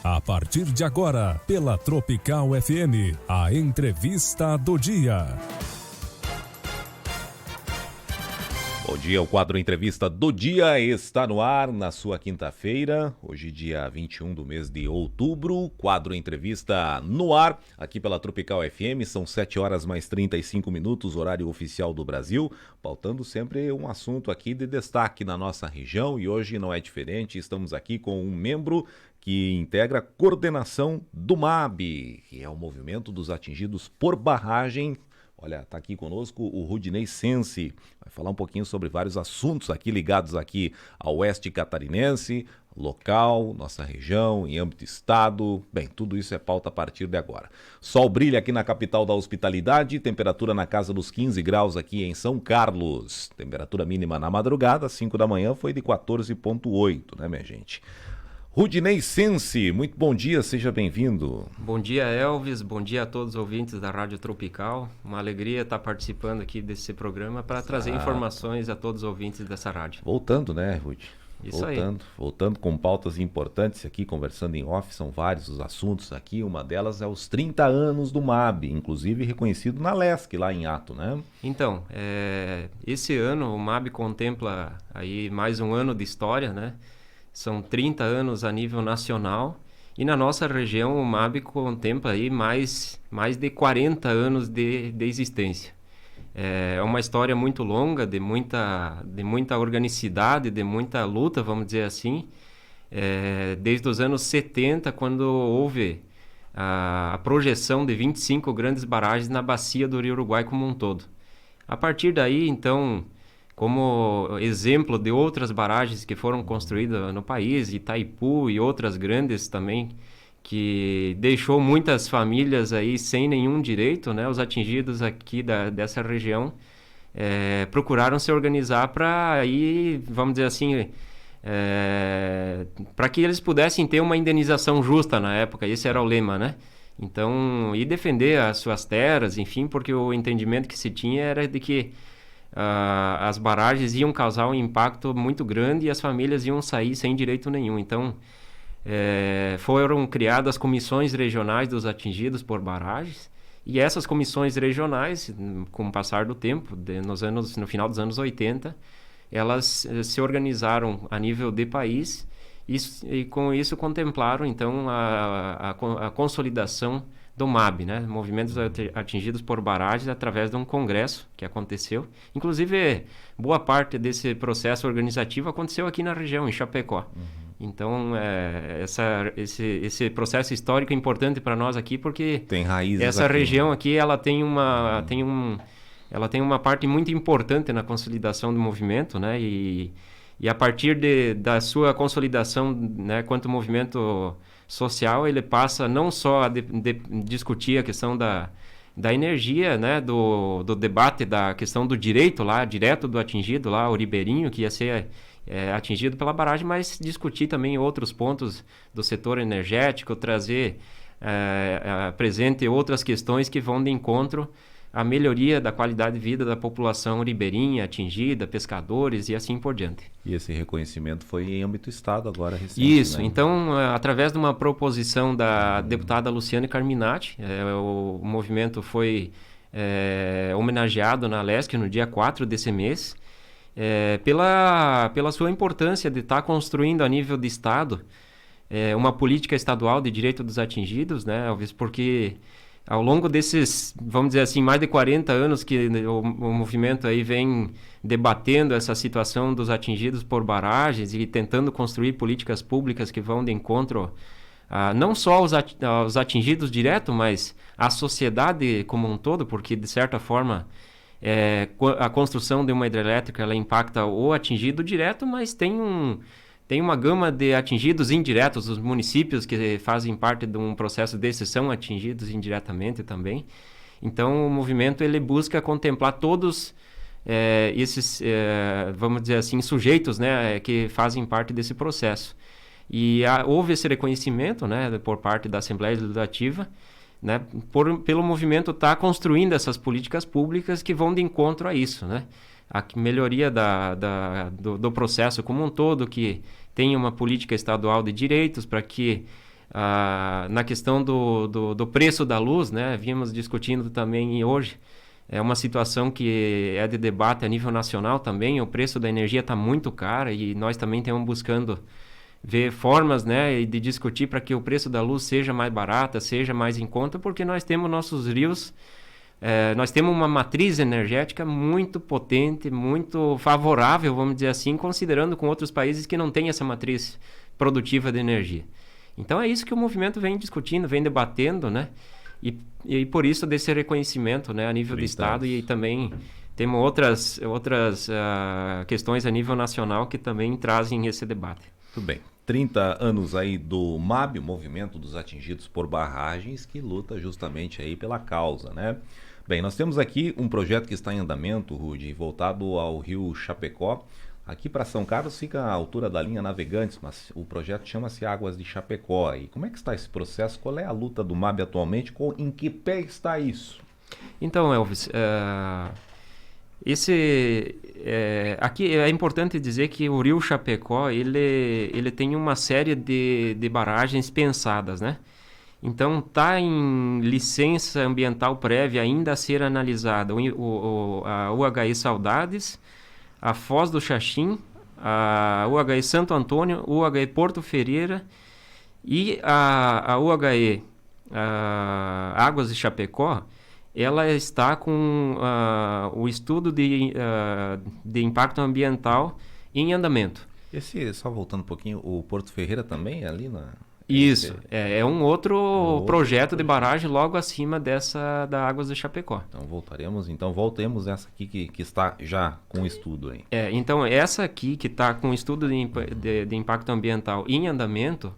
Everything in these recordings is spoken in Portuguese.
A partir de agora, pela Tropical FM, a entrevista do dia. Bom dia, o quadro Entrevista do Dia está no ar na sua quinta-feira, hoje dia 21 do mês de outubro, quadro Entrevista no ar, aqui pela Tropical FM, são 7 horas mais 35 minutos, horário oficial do Brasil, pautando sempre um assunto aqui de destaque na nossa região e hoje não é diferente, estamos aqui com um membro que integra a coordenação do MAB, que é o Movimento dos Atingidos por Barragem. Olha, está aqui conosco o Rudinei Sensi, vai falar um pouquinho sobre vários assuntos aqui ligados aqui ao oeste catarinense, local, nossa região, em âmbito estado. Bem, tudo isso é pauta a partir de agora. Sol brilha aqui na capital da hospitalidade, temperatura na casa dos 15 graus aqui em São Carlos. Temperatura mínima na madrugada, 5 da manhã, foi de 14,8, né, minha gente? Rudinei Sensi, muito bom dia, seja bem-vindo. Bom dia, Elvis, bom dia a todos os ouvintes da Rádio Tropical. Uma alegria estar participando aqui desse programa para trazer informações a todos os ouvintes dessa rádio. Voltando, né, Rud? Isso voltando com pautas importantes aqui, conversando em off, são vários os assuntos aqui, uma delas é os 30 anos do MAB, inclusive reconhecido na LESC, lá em ato, né? Então, esse ano o MAB contempla aí mais um ano de história, né? São 30 anos a nível nacional e na nossa região o MAB contempla aí mais de 40 anos de existência. É uma história muito longa, de muita organicidade, de muita luta, vamos dizer assim, desde os anos 70, quando houve a projeção de 25 grandes barragens na bacia do Rio Uruguai como um todo. A partir daí, então, como exemplo de outras barragens que foram construídas no país, Itaipu e outras grandes também, que deixou muitas famílias aí sem nenhum direito, né? Os atingidos aqui dessa região procuraram se organizar para aí, vamos dizer assim, para que eles pudessem ter uma indenização justa na época, esse era o lema, né? Então, e defender as suas terras, enfim, porque o entendimento que se tinha era de que as barragens iam causar um impacto muito grande e as famílias iam sair sem direito nenhum. Então, foram criadas comissões regionais dos atingidos por barragens e essas comissões regionais, com o passar do tempo, no final dos anos 80, elas se organizaram a nível de país e com isso contemplaram, então, a consolidação do MAB, né? Movimentos Atingidos por Barragens, através de um congresso que aconteceu. Inclusive, boa parte desse processo organizativo aconteceu aqui na região, em Chapecó. Então, esse processo histórico é importante para nós aqui, porque tem raízes essa aqui, região aqui, ela tem uma parte muito importante na consolidação do movimento, né? E a partir da sua consolidação, né, quanto movimento social, ele passa não só a discutir a questão da energia, né, do debate da questão do direito lá, direto do atingido lá, o ribeirinho, que ia ser atingido pela barragem, mas discutir também outros pontos do setor energético, trazer presente outras questões que vão de encontro à melhoria da qualidade de vida da população ribeirinha atingida, pescadores e assim por diante. E esse reconhecimento foi em âmbito estado agora recente, Isso, né? Então, através de uma proposição da deputada Luciane Carminati, o movimento foi homenageado na LESC no dia 4 desse mês, pela sua importância de estar construindo a nível de estado uma política estadual de direito dos atingidos, né, Elvis? Porque ao longo desses, vamos dizer assim, mais de 40 anos que o movimento aí vem debatendo essa situação dos atingidos por barragens e tentando construir políticas públicas que vão de encontro não só aos atingidos direto, mas à sociedade como um todo, porque de certa forma a construção de uma hidrelétrica ela impacta o atingido direto, mas tem uma gama de atingidos indiretos, os municípios que fazem parte de um processo desse são atingidos indiretamente também. Então, o movimento ele busca contemplar todos esses, vamos dizer assim, sujeitos, né, que fazem parte desse processo. E houve esse reconhecimento, né, por parte da Assembleia Legislativa, né, pelo movimento estar construindo essas políticas públicas que vão de encontro a isso, né? A melhoria do processo como um todo, que tenha uma política estadual de direitos para que Na questão do preço da luz, né? Vimos discutindo também hoje. É uma situação que é de debate a nível nacional também. O preço da energia está muito caro e nós também estamos buscando ver formas, né, de discutir para que o preço da luz seja mais barata, seja mais em conta, porque nós temos nossos rios, nós temos uma matriz energética muito potente, muito favorável, vamos dizer assim, considerando com outros países que não têm essa matriz produtiva de energia. Então é isso que o movimento vem discutindo, vem debatendo, né? E por isso desse reconhecimento, né, a nível do Estado, e também temos outras questões a nível nacional que também trazem esse debate. Tudo bem. 30 anos aí do MAB, o Movimento dos Atingidos por Barragens, que luta justamente aí pela causa, né? Bem, nós temos aqui um projeto que está em andamento, Rudy, voltado ao rio Chapecó. Aqui para São Carlos fica a altura da linha Navegantes, mas o projeto chama-se Águas de Chapecó. E como é que está esse processo? Qual é a luta do MAB atualmente? Em que pé está isso? Então, Elvis, aqui é importante dizer que o rio Chapecó ele tem uma série de barragens pensadas, né? Então está em licença ambiental prévia ainda a ser analisada a UHE Saudades, a Foz do Xaxim, a UHE Santo Antônio, UHE Porto Ferreira e a UHE Águas de Chapecó. Ela está com o estudo de impacto ambiental em andamento. Só voltando um pouquinho, o Porto Ferreira também é ali na... Isso, é um outro projeto de barragem logo acima da Águas de Chapecó. Então voltemos essa aqui que está já com estudo aí. Então essa aqui que está com estudo de impacto ambiental em andamento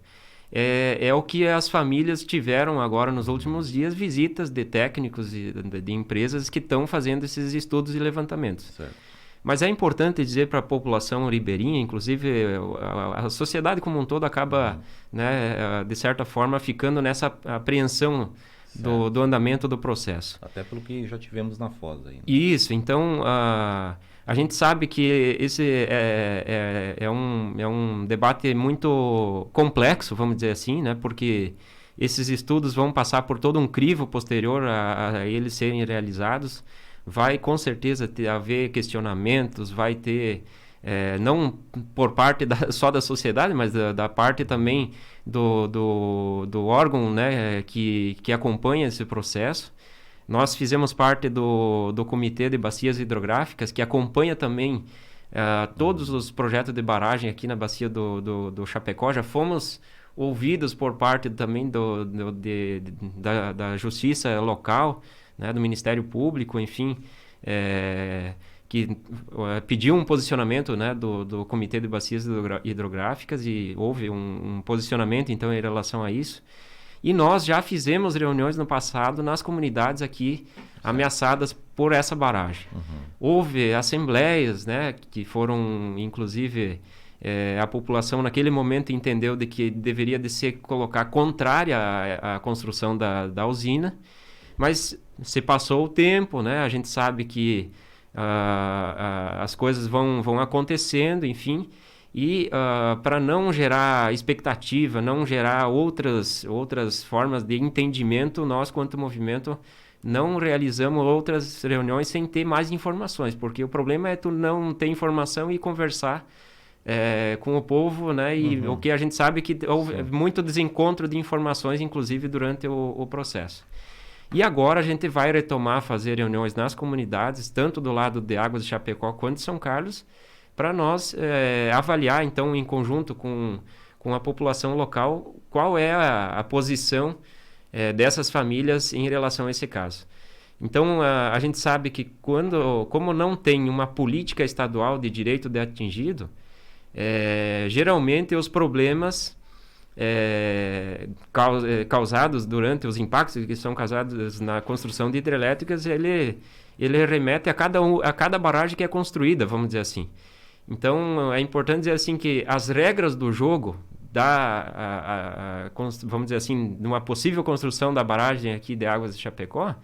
é o que as famílias tiveram agora nos últimos dias, visitas de técnicos e de empresas que estão fazendo esses estudos e levantamentos. Certo. Mas é importante dizer para a população ribeirinha, inclusive a sociedade como um todo acaba, né, de certa forma, ficando nessa apreensão do andamento do processo. Até pelo que já tivemos na Foz aí. Né? Isso, então a gente sabe que esse é um debate muito complexo, vamos dizer assim, né, porque esses estudos vão passar por todo um crivo posterior a eles serem realizados. Vai com certeza haver questionamentos, vai ter, não por parte só da sociedade, mas da parte também do órgão, né, que acompanha esse processo. Nós fizemos parte do Comitê de Bacias Hidrográficas, que acompanha também todos os projetos de barragem aqui na bacia do Chapecó. Já fomos ouvidos por parte também da Justiça local, né, do Ministério Público, enfim, que pediu um posicionamento, né, do Comitê de Bacias Hidrográficas, e houve um posicionamento, então, em relação a isso. E nós já fizemos reuniões no passado nas comunidades aqui ameaçadas por essa barragem. Houve assembleias, né, que foram, inclusive, a população naquele momento entendeu de que deveria de se colocar contrária à construção da usina, mas se passou o tempo, né? A gente sabe que as coisas vão acontecendo, enfim, e para não gerar expectativa, não gerar outras formas de entendimento, nós, quanto movimento, não realizamos outras reuniões sem ter mais informações, porque o problema é tu não ter informação e conversar com o povo, né? E o que a gente sabe é que houve muito desencontro de informações, inclusive durante o processo. E agora a gente vai retomar, fazer reuniões nas comunidades, tanto do lado de Águas de Chapecó quanto de São Carlos, para nós avaliar, então, em conjunto com a população local, qual é a posição dessas famílias em relação a esse caso. Então, a gente sabe que como não tem uma política estadual de direito de atingido, geralmente os problemas causados durante os impactos que são causados na construção de hidrelétricas, ele remete a cada barragem que é construída, vamos dizer assim. Então, é importante dizer assim que as regras do jogo vamos dizer assim, de uma possível construção da barragem aqui de Águas de Chapecó,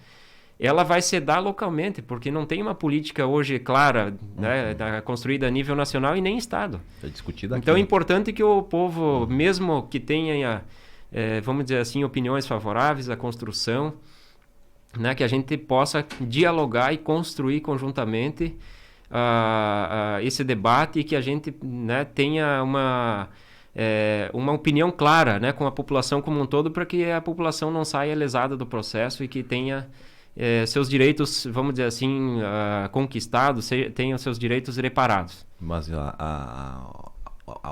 ela vai se dar localmente, porque não tem uma política hoje clara, né, construída a nível nacional e nem Estado. É discutida aqui. Então é importante que o povo, mesmo que tenha vamos dizer assim, opiniões favoráveis à construção, né, que a gente possa dialogar e construir conjuntamente esse debate e que a gente, né, tenha uma opinião clara, né, com a população como um todo, para que a população não saia lesada do processo e que tenha seus direitos, vamos dizer assim, conquistados, tenham seus direitos reparados. Mas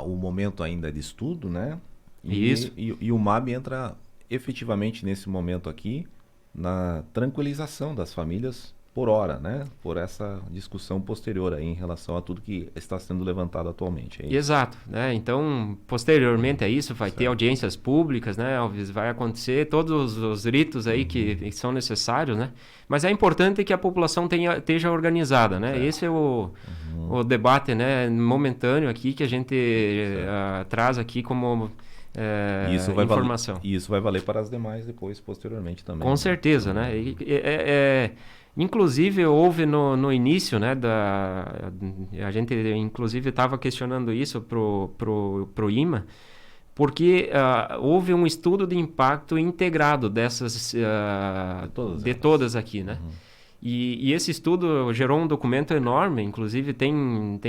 o momento ainda é de estudo, né? Isso. E o MAB entra efetivamente nesse momento aqui na tranquilização das famílias por hora, né? Por essa discussão posterior aí em relação a tudo que está sendo levantado atualmente. Exato, né? Então, posteriormente a isso, vai ter audiências públicas, né, Alves? Vai acontecer todos os ritos aí que são necessários, né? Mas é importante que a população esteja organizada, né? Esse é o debate, né, momentâneo aqui que a gente traz aqui como informação. E isso vai valer para as demais depois, posteriormente também. Com certeza, né? Inclusive, houve no início, né, a gente inclusive estava questionando isso pro IMA, porque houve um estudo de impacto integrado dessas, de todas aqui, né? E esse estudo gerou um documento enorme, inclusive tem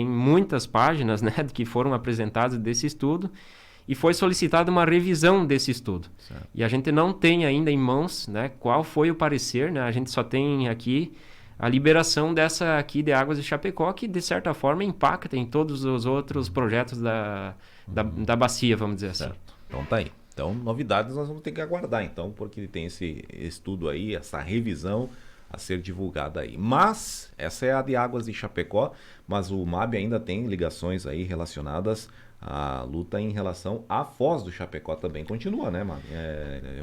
muitas páginas, né, que foram apresentadas desse estudo, e foi solicitada uma revisão desse estudo. Certo. E a gente não tem ainda em mãos, né, qual foi o parecer, né? A gente só tem aqui a liberação dessa aqui de Águas de Chapecó, que de certa forma impacta em todos os outros projetos da bacia, vamos dizer assim. Certo. Então tá aí. Então, novidades nós vamos ter que aguardar, então, porque tem esse estudo aí, essa revisão a ser divulgada aí. Mas, essa é a de Águas de Chapecó, mas o MAB ainda tem ligações aí relacionadas à luta em relação à Foz do Chapecó também. Continua, né, MAB?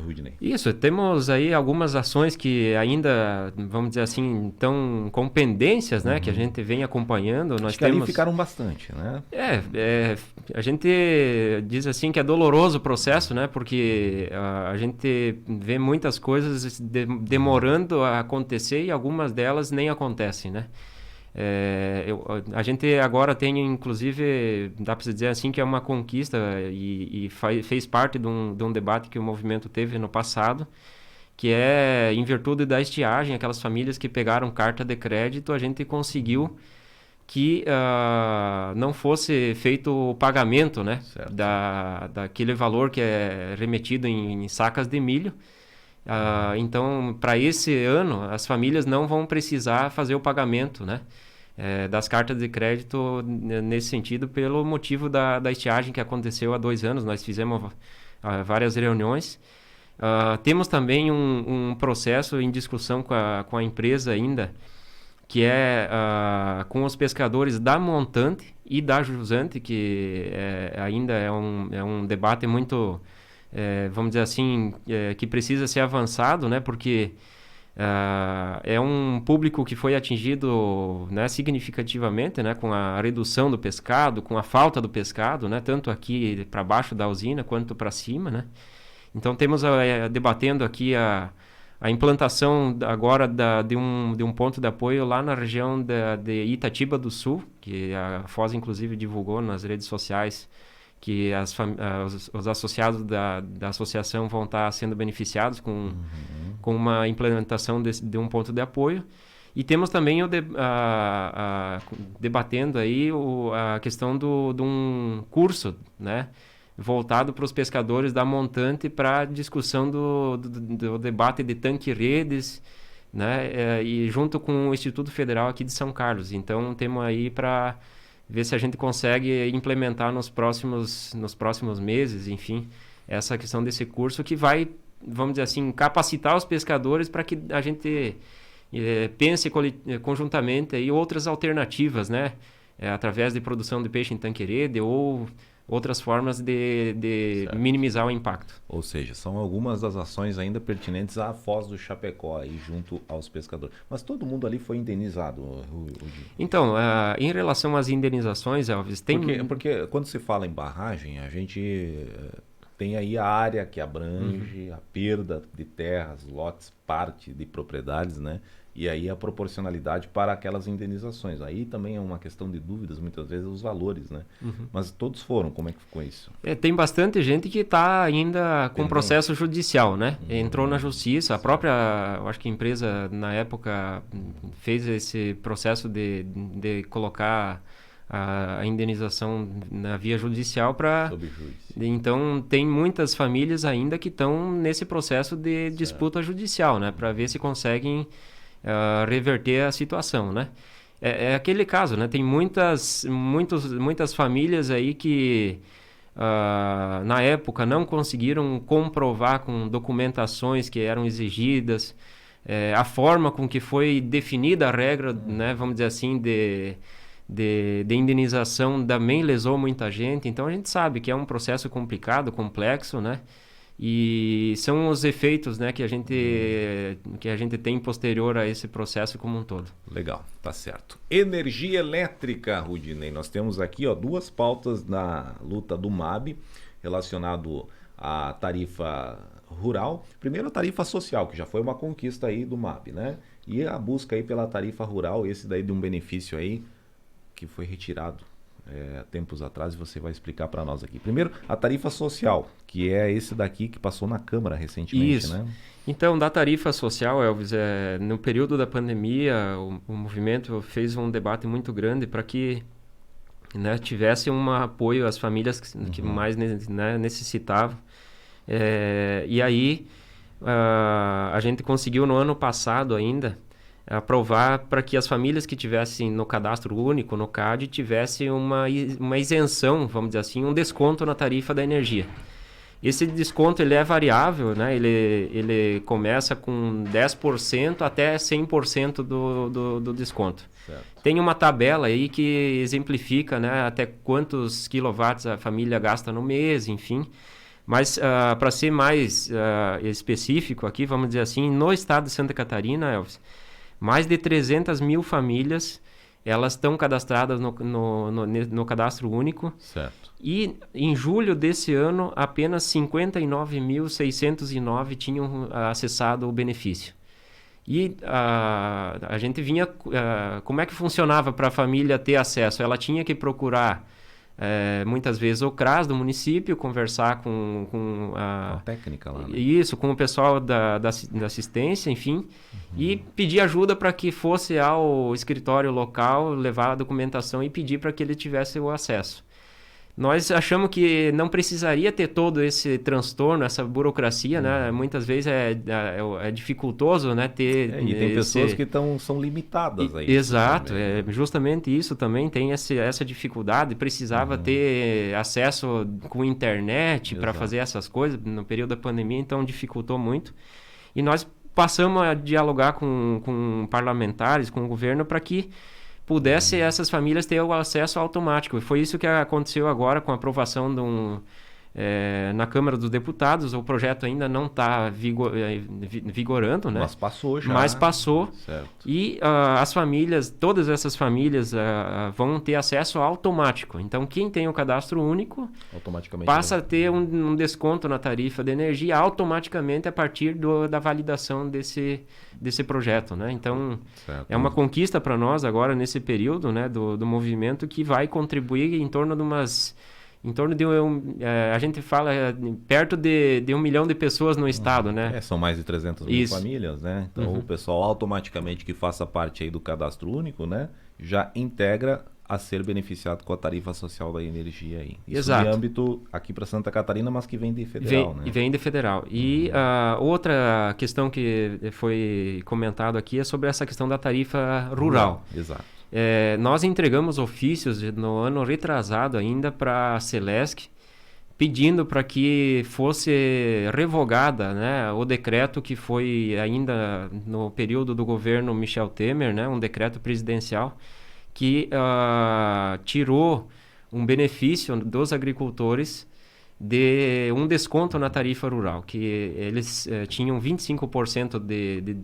Rudney? Isso, temos aí algumas ações que ainda, vamos dizer assim, estão com pendências, né, que a gente vem acompanhando. Nós Acho que ali ficaram bastante, né? A gente diz assim que é doloroso o processo, né, porque a gente vê muitas coisas demorando a acontecer e algumas delas nem acontecem, né? A gente agora tem, inclusive, dá para se dizer assim, que é uma conquista e fez parte de um debate que o movimento teve no passado, que é, em virtude da estiagem, aquelas famílias que pegaram carta de crédito, a gente conseguiu que não fosse feito o pagamento, né, daquele valor que é remetido em sacas de milho. Então, para esse ano, as famílias não vão precisar fazer o pagamento, né, das cartas de crédito nesse sentido, pelo motivo da estiagem que aconteceu há 2 anos. Nós fizemos várias reuniões. Temos também um processo em discussão com a empresa ainda, que é com os pescadores da montante e da jusante, que ainda é um debate muito... vamos dizer assim, que precisa ser avançado, né? Porque é um público que foi atingido, né, significativamente, né, com a redução do pescado, com a falta do pescado, né, tanto aqui para baixo da usina quanto para cima, né? Então temos debatendo aqui a implantação agora de um ponto de apoio lá na região de Itatiba do Sul, que a Foz inclusive divulgou nas redes sociais, que os associados da associação vão estar sendo beneficiados com uma implementação de um ponto de apoio. E temos também debatendo aí a questão de um curso, né, voltado para os pescadores da montante, para discussão do debate de tanque-redes, né, e junto com o Instituto Federal aqui de São Carlos. Então temos aí para ver se a gente consegue implementar nos próximos meses, enfim, essa questão desse curso que vai, vamos dizer assim, capacitar os pescadores para que a gente pense conjuntamente aí outras alternativas, né? Através de produção de peixe em tanque-rede ou outras formas de minimizar o impacto. Ou seja, são algumas das ações ainda pertinentes à Foz do Chapecó, aí, junto aos pescadores. Mas todo mundo ali foi indenizado, Então, em relação às indenizações, Elvis, tem... Porque quando se fala em barragem, a gente tem aí a área que abrange a perda de terras, lotes, parte de propriedades, né? E aí a proporcionalidade para aquelas indenizações. Aí também é uma questão de dúvidas, muitas vezes, os valores, né? Mas todos foram, como é que ficou isso? Tem bastante gente que está ainda com processo judicial, né? Entrou na justiça, a própria, eu acho que a empresa, na época, fez esse processo de colocar a indenização na via judicial para... Então, tem muitas famílias ainda que estão nesse processo de disputa judicial, né? Para ver se conseguem reverter a situação, né? É aquele caso, né? Tem muitas famílias aí que na época não conseguiram comprovar com documentações que eram exigidas, a forma com que foi definida a regra, né? Vamos dizer assim, de indenização também lesou muita gente. Então a gente sabe que é um processo complicado, complexo, né? E são os efeitos, né, que a gente tem posterior a esse processo como um todo. Legal, tá certo. Energia elétrica, Rudinei. Nós temos aqui, ó, 2 pautas na luta do MAB relacionado à tarifa rural. Primeiro, a tarifa social, que já foi uma conquista aí do MAB, né? E a busca aí pela tarifa rural, esse daí de um benefício aí que foi retirado tempos atrás, e você vai explicar para nós aqui. Primeiro, a tarifa social, que é esse daqui que passou na Câmara recentemente, Isso. Né? Então, da tarifa social, Elvis, no período da pandemia, o movimento fez um debate muito grande para que, né, tivesse um apoio às famílias que mais, né, necessitavam. E aí, a gente conseguiu no ano passado ainda aprovar para que as famílias que tivessem no cadastro único, no CAD, tivessem uma isenção, vamos dizer assim, um desconto na tarifa da energia. Esse desconto ele é variável, né? Ele começa com 10% até 100% do desconto. Certo. Tem uma tabela aí que exemplifica, né, até quantos quilowatts a família gasta no mês, enfim. Mas para ser mais específico aqui, vamos dizer assim, no estado de Santa Catarina, Elvis, mais de 300 mil famílias, elas estão cadastradas no cadastro único. Certo. E em julho desse ano, apenas 59.609 tinham acessado o benefício. E a gente vinha... como é que funcionava para a família ter acesso? Ela tinha que procurar, muitas vezes, o CRAS do município, conversar com a técnica lá, né? Isso, com o pessoal da assistência, enfim, e pedir ajuda para que fosse ao escritório local, levar a documentação e pedir para que ele tivesse o acesso. Nós achamos que não precisaria ter todo esse transtorno, essa burocracia, né? Muitas vezes é dificultoso, né? E tem pessoas que são limitadas a isso. Exato, também, né? Justamente isso também tem essa dificuldade. Precisava ter acesso com internet para fazer essas coisas no período da pandemia, então dificultou muito. E nós passamos a dialogar com parlamentares, com o governo, para que pudesse essas famílias ter o acesso automático. E foi isso que aconteceu agora com a aprovação na Câmara dos Deputados. O projeto ainda não está vigorando, né? Mas passou já. Mas passou. Certo. E as famílias, todas essas famílias vão ter acesso automático. Então, quem tem o cadastro único passa a ter um desconto na tarifa de energia automaticamente a partir da validação desse projeto, né? Então, certo. É uma conquista para nós agora nesse período, né, do movimento, que vai contribuir em torno de a gente fala perto de 1 milhão de pessoas no estado, né? São mais de 300 mil famílias, né? Então o pessoal automaticamente que faça parte aí do cadastro único, né, já integra a ser beneficiado com a tarifa social da energia aí. Isso. Exato. Em âmbito aqui para Santa Catarina, mas que vem de federal, né? Vem de federal. E outra questão que foi comentado aqui é sobre essa questão da tarifa rural. Exato. Nós entregamos ofícios no ano retrasado ainda para a Celesc, pedindo para que fosse revogada, né, o decreto que foi ainda no período do governo Michel Temer, né, um decreto presidencial que tirou um benefício dos agricultores de um desconto na tarifa rural, que eles tinham 25% de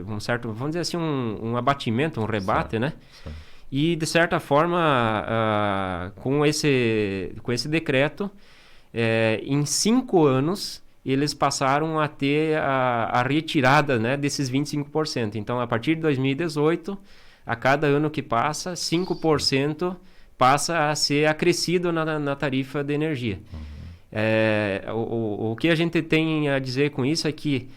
um certo, vamos dizer assim, um abatimento, um rebate, certo, né? Certo. E, de certa forma, com esse decreto, em 5 anos, eles passaram a ter a retirada, né, desses 25%. Então, a partir de 2018, a cada ano que passa, 5% passa a ser acrescido na tarifa de energia. O que a gente tem a dizer com isso é que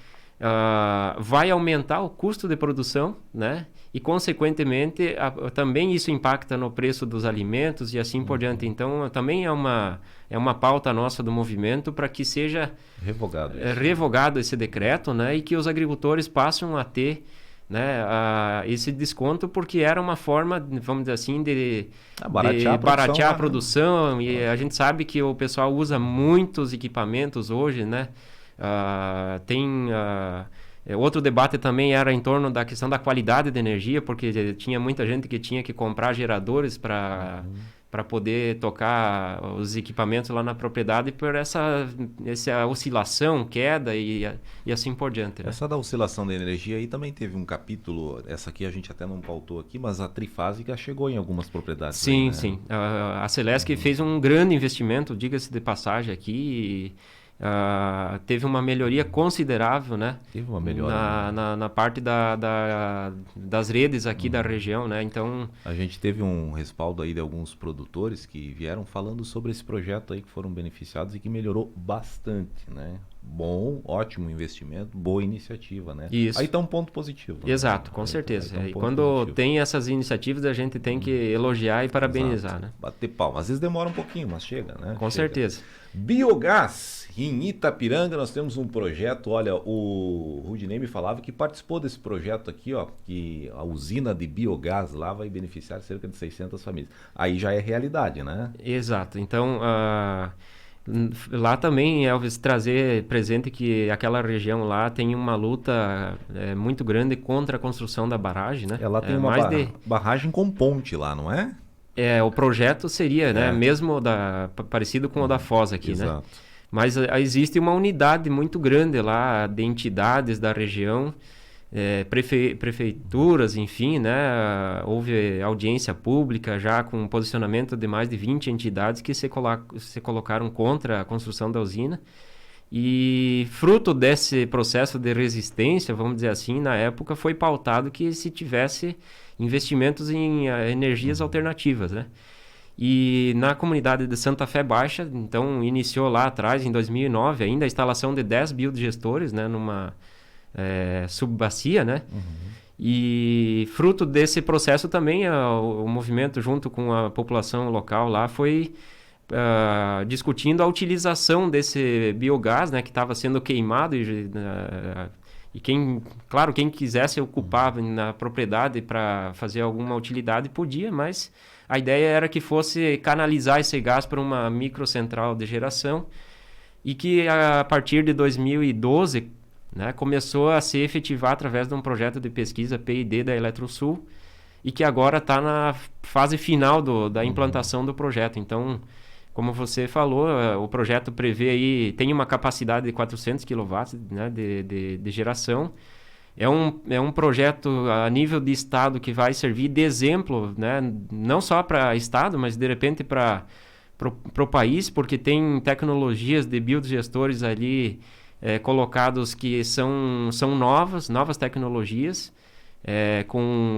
vai aumentar o custo de produção, né? E, consequentemente, também isso impacta no preço dos alimentos e assim por diante. Então, também é uma pauta nossa do movimento para que seja revogado esse decreto, né? E que os agricultores passem a ter, né, esse desconto, porque era uma forma, vamos dizer assim, de baratear a produção. E a gente sabe que o pessoal usa muitos equipamentos hoje, né? Outro debate também era em torno da questão da qualidade da energia, porque tinha muita gente que tinha que comprar geradores para poder tocar os equipamentos lá na propriedade por essa oscilação, queda e assim por diante. Né? Essa da oscilação da energia aí também teve um capítulo, essa aqui a gente até não pautou aqui, mas a trifásica chegou em algumas propriedades. Sim, aí, né? Sim. A Celesc fez um grande investimento, diga-se de passagem aqui, teve uma melhoria considerável, né? Teve uma melhora na parte das redes aqui da região, né? Então a gente teve um respaldo aí de alguns produtores que vieram falando sobre esse projeto aí, que foram beneficiados e que melhorou bastante, né? Bom, ótimo investimento, boa iniciativa, né? Isso. Aí tá um ponto positivo. Exato, com certeza. E quando positivo. Tem essas iniciativas, a gente tem que elogiar e parabenizar, Exato. Né? Bater palma. Às vezes demora um pouquinho, mas chega, né? Com certeza. Biogás. Em Itapiranga nós temos um projeto, olha, o Rudinei me falava que participou desse projeto aqui, ó, que a usina de biogás lá vai beneficiar cerca de 600 famílias. Aí já é realidade, né? Exato. Então, lá também, Elvis, trazer presente que aquela região lá tem uma luta muito grande contra a construção da barragem, né? Ela tem uma barragem com ponte lá, não é? O projeto seria, né? Mesmo parecido com o da Foz aqui, exato. Né? Mas existe uma unidade muito grande lá de entidades da região, prefeituras, enfim, né? Houve audiência pública já com posicionamento de mais de 20 entidades que se colocaram contra a construção da usina. E fruto desse processo de resistência, vamos dizer assim, na época foi pautado que se tivesse investimentos em energias alternativas, né? E na comunidade de Santa Fé Baixa, então, iniciou lá atrás, em 2009, ainda a instalação de 10 biodigestores, né, numa subbacia, né? E fruto desse processo também, o movimento, junto com a população local lá, foi discutindo a utilização desse biogás, né, que estava sendo queimado e quem quisesse ocupar na propriedade para fazer alguma utilidade podia, mas a ideia era que fosse canalizar esse gás para uma microcentral de geração e que a partir de 2012, né, começou a se efetivar através de um projeto de pesquisa P&D da Eletrosul e que agora está na fase final da implantação do projeto. Então, como você falou, o projeto prevê aí, tem uma capacidade de 400 kW, né, de geração. É um projeto a nível de estado que vai servir de exemplo, né, não só para estado, mas de repente para o país, porque tem tecnologias de biodigestores ali colocados que são novas tecnologias,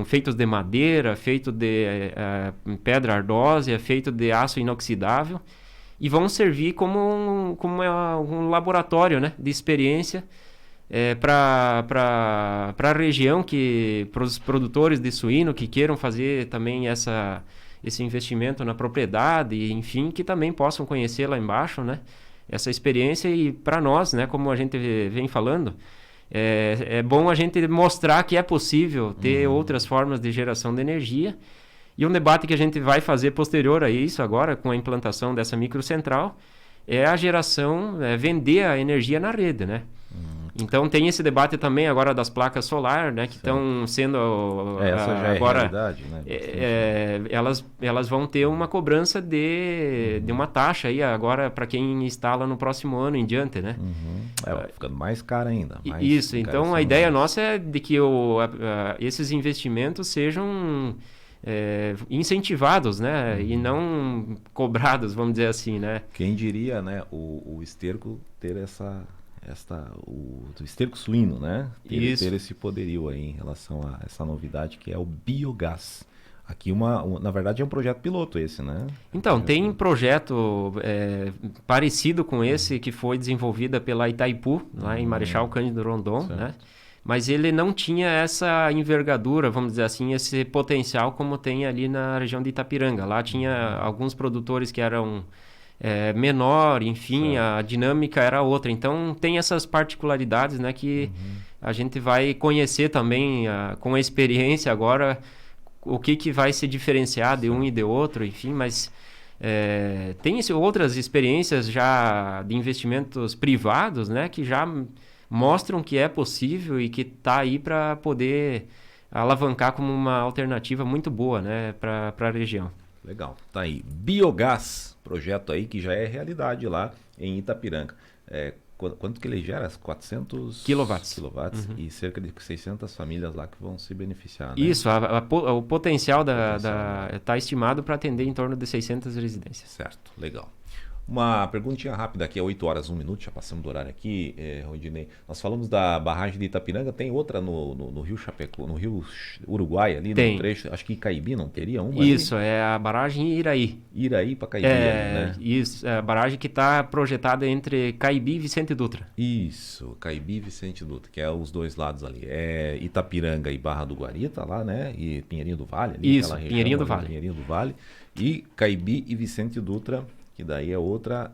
feitos de madeira, feito de pedra ardósia, feito de aço inoxidável, e vão servir como um laboratório, né, de experiência para a região, para os produtores de suíno que queiram fazer também esse investimento na propriedade, enfim, que também possam conhecer lá embaixo, né, essa experiência. E para nós, né, como a gente vem falando, é bom a gente mostrar que é possível ter outras formas de geração de energia. E um debate que a gente vai fazer posterior a isso agora, com a implantação dessa microcentral, é a geração, vender a energia na rede, né? Então tem esse debate também agora das placas solar, né, que estão sendo essa já agora, é realidade, né? Elas vão ter uma cobrança de uma taxa aí agora para quem instala no próximo ano em diante, né? Ficando mais caro ainda. Isso, então a ideia nossa é de que esses investimentos sejam incentivados, né, e não cobrados, vamos dizer assim, né? Quem diria, né, o esterco ter do esterco suíno, né? Ter esse poderio aí em relação a essa novidade que é o biogás. Aqui, na verdade, é um projeto piloto esse, né? Então, tem projeto parecido com esse que foi desenvolvido pela Itaipu, lá em Marechal Cândido Rondon, né? Mas ele não tinha essa envergadura, vamos dizer assim, esse potencial como tem ali na região de Itapiranga. Lá tinha alguns produtores que eram menor, enfim, a dinâmica era outra. Então, tem essas particularidades, né, que a gente vai conhecer também com a experiência agora, o que vai se diferenciar de um e de outro, enfim, mas tem outras experiências já de investimentos privados, né, que já mostram que é possível e que está aí para poder alavancar como uma alternativa muito boa, né, para a região. Legal, tá aí. Biogás, projeto aí que já é realidade lá em Itapiranga. Quanto que ele gera? 400 quilowatts. E cerca de 600 famílias lá que vão se beneficiar, né? Isso, o potencial está estimado para atender em torno de 600 residências. Certo, legal. Uma perguntinha rápida aqui, 8 horas, 1 minuto, já passamos do horário aqui, Rodinei. Nós falamos da barragem de Itapiranga, tem outra no Rio Chapecó, no Rio Uruguai ali, tem. No trecho, acho que Icaibi não teria uma? Isso, ali? É a barragem Iraí. Iraí para Caibi, ali, né? Isso, é a barragem que está projetada entre Caibi e Vicente Dutra. Isso, Caibi e Vicente Dutra, que é os dois lados ali. É Itapiranga e Barra do Guarita lá, né? E Pinheirinho do Vale. Ali, isso, região, Pinheirinho do Vale. Pinheirinho do Vale. E Caibi e Vicente Dutra, que daí é outra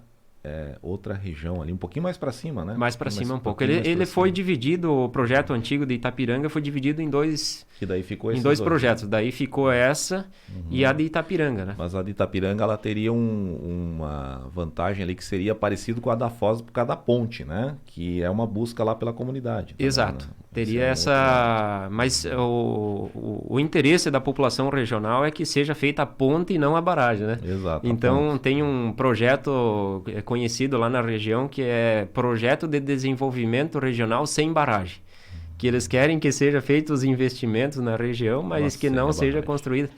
região ali, um pouquinho mais para cima, né? Mais para cima um pouco. Ele foi dividido, o projeto antigo de Itapiranga foi dividido em dois, que daí ficou em dois projetos. Daí ficou essa e a de Itapiranga, né? Mas a de Itapiranga, ela teria uma vantagem ali que seria parecido com a da Foz por causa da ponte, né? Que é uma busca lá pela comunidade. Tá, exato. Né? Teria essa... Mas o interesse da população regional é que seja feita a ponte e não a barragem, né? Exato. Então, tem um projeto conhecido lá na região que é Projeto de Desenvolvimento Regional Sem Barragem. Que eles querem que seja feitos os investimentos na região, mas que não seja construída.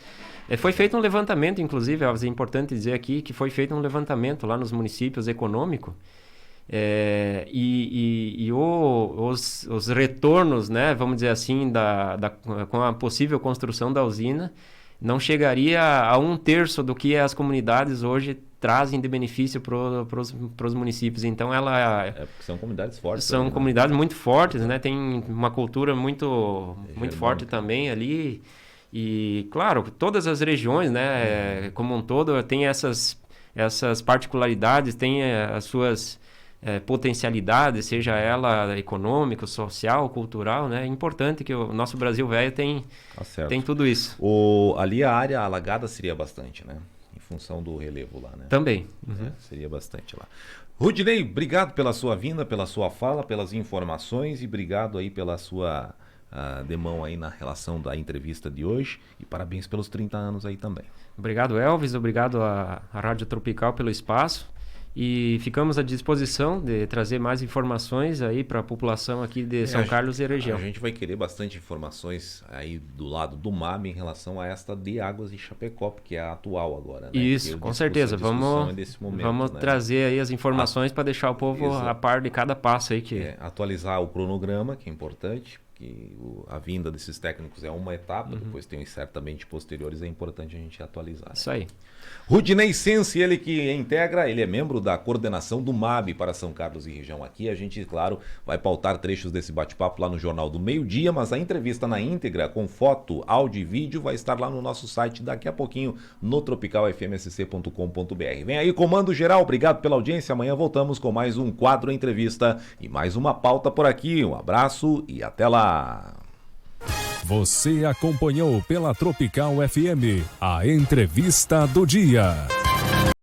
Foi feito um levantamento, inclusive, é importante dizer aqui que foi feito um levantamento lá nos municípios econômico. Os retornos, né, vamos dizer assim, com a possível construção da usina, não chegaria a 1/3 do que as comunidades hoje trazem de benefício para os municípios. Então, são comunidades fortes. São comunidades muito fortes, né? Tem uma cultura muito forte também ali. E, claro, todas as regiões, né, como um todo, tem essas particularidades, tem as suas potencialidades, seja ela econômica, social, cultural, né? É importante que o nosso Brasil velho tem tudo isso. Ali a área alagada seria bastante, né? Em função do relevo lá, né? Também. Seria bastante lá. Rodinei, obrigado pela sua vinda, pela sua fala, pelas informações e obrigado aí pela sua demão aí na relação da entrevista de hoje e parabéns pelos 30 anos aí também. Obrigado, Elvis, obrigado à Rádio Tropical pelo espaço. E ficamos à disposição de trazer mais informações aí para a população aqui de São Carlos e região. A gente vai querer bastante informações aí do lado do MAB em relação a esta de Águas de Chapecó, porque é a atual agora, né? Isso, com certeza. Vamos né? trazer aí as informações para deixar o povo a par de cada passo aí que... atualizar o cronograma, que é importante, que a vinda desses técnicos é uma etapa, depois tem os certamente posteriores, é importante a gente atualizar. Isso aí. Rodinei Sense, ele que integra, ele é membro da coordenação do MAB para São Carlos e região aqui. A gente, claro, vai pautar trechos desse bate-papo lá no Jornal do Meio-Dia, mas a entrevista na íntegra, com foto, áudio e vídeo, vai estar lá no nosso site daqui a pouquinho, no tropicalfmsc.com.br. Vem aí, Comando Geral, obrigado pela audiência. Amanhã voltamos com mais um quadro entrevista e mais uma pauta por aqui. Um abraço e até lá. Você acompanhou pela Tropical FM a entrevista do dia.